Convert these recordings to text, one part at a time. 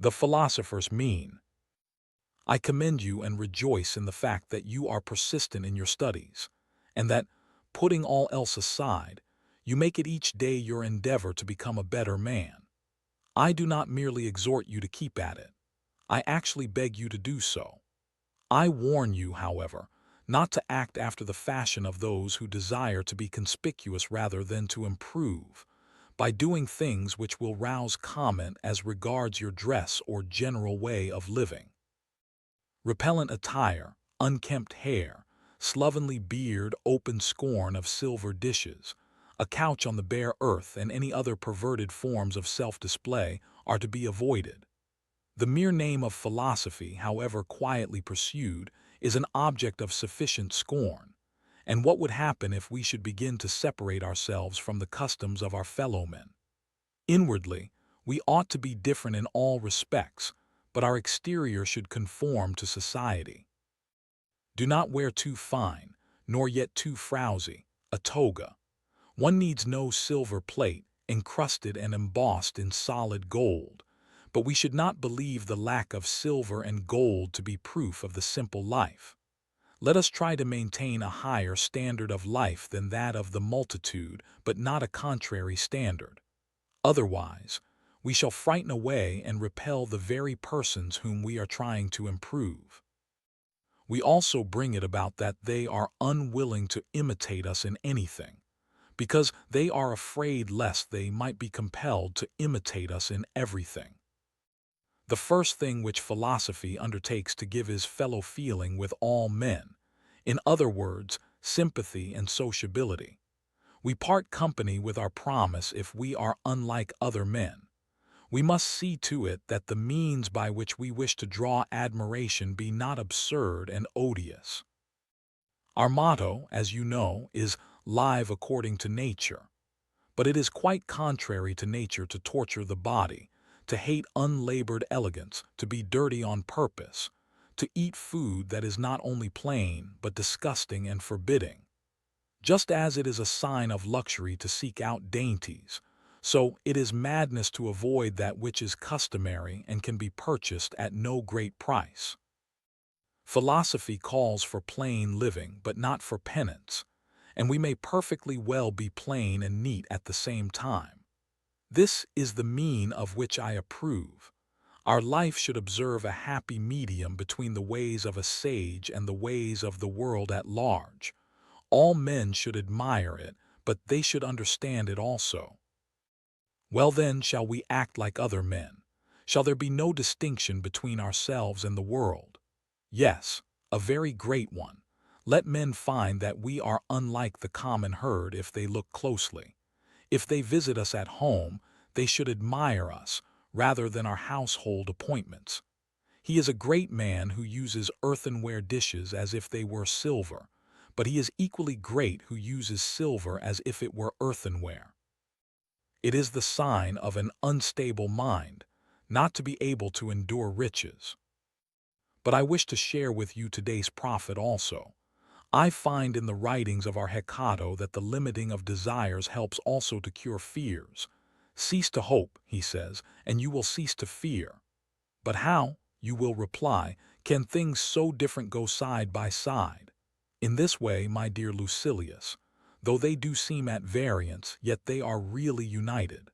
The philosopher's mean. I commend you and rejoice in the fact that you are persistent in your studies, and that, putting all else aside, you make it each day your endeavor to become a better man. I do not merely exhort you to keep at it. I actually beg you to do so. I warn you, however, not to act after the fashion of those who desire to be conspicuous rather than to improve, by doing things which will rouse comment as regards your dress or general way of living. Repellent attire, unkempt hair, slovenly beard, open scorn of silver dishes, a couch on the bare earth, and any other perverted forms of self-display are to be avoided. The mere name of philosophy, however quietly pursued, is an object of sufficient scorn. And what would happen if we should begin to separate ourselves from the customs of our fellowmen? Inwardly, we ought to be different in all respects, but our exterior should conform to society. Do not wear too fine, nor yet too frowsy, a toga. One needs no silver plate, encrusted and embossed in solid gold, but we should not believe the lack of silver and gold to be proof of the simple life. Let us try to maintain a higher standard of life than that of the multitude, but not a contrary standard. Otherwise, we shall frighten away and repel the very persons whom we are trying to improve. We also bring it about that they are unwilling to imitate us in anything, because they are afraid lest they might be compelled to imitate us in everything. The first thing which philosophy undertakes to give is fellow feeling with all men, in other words, sympathy and sociability. We part company with our promise if we are unlike other men. We must see to it that the means by which we wish to draw admiration be not absurd and odious. Our motto, as you know, is "Live according to nature." But it is quite contrary to nature to torture the body, to hate unlabored elegance, to be dirty on purpose, to eat food that is not only plain but disgusting and forbidding. Just as it is a sign of luxury to seek out dainties, so it is madness to avoid that which is customary and can be purchased at no great price. Philosophy calls for plain living, but not for penance, and we may perfectly well be plain and neat at the same time. This is the mean of which I approve. Our life should observe a happy medium between the ways of a sage and the ways of the world at large. All men should admire it, but they should understand it also. Well then, shall we act like other men? Shall there be no distinction between ourselves and the world? Yes, a very great one. Let men find that we are unlike the common herd if they look closely. If they visit us at home, they should admire us, rather than our household appointments. He is a great man who uses earthenware dishes as if they were silver, but he is equally great who uses silver as if it were earthenware. It is the sign of an unstable mind, not to be able to endure riches. But I wish to share with you today's prophet also. I find in the writings of our Hecato that the limiting of desires helps also to cure fears. Cease to hope, he says, and you will cease to fear. But how, you will reply, can things so different go side by side? In this way, my dear Lucilius, though they do seem at variance, yet they are really united.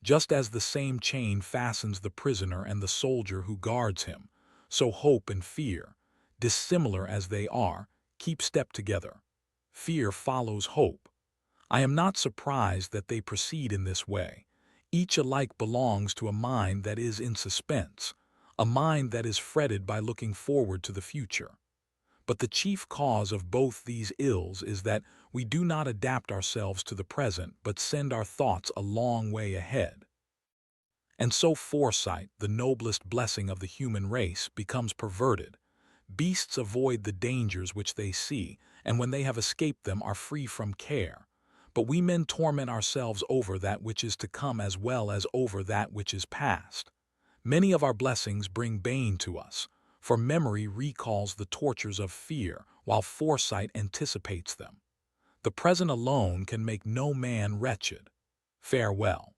Just as the same chain fastens the prisoner and the soldier who guards him, so hope and fear, dissimilar as they are, keep step together. Fear follows hope. I am not surprised that they proceed in this way. Each alike belongs to a mind that is in suspense, a mind that is fretted by looking forward to the future. But the chief cause of both these ills is that we do not adapt ourselves to the present, but send our thoughts a long way ahead. And so foresight, the noblest blessing of the human race, becomes perverted. Beasts avoid the dangers which they see, and when they have escaped them are free from care. But we men torment ourselves over that which is to come as well as over that which is past. Many of our blessings bring bane to us, for memory recalls the tortures of fear, while foresight anticipates them. The present alone can make no man wretched. Farewell.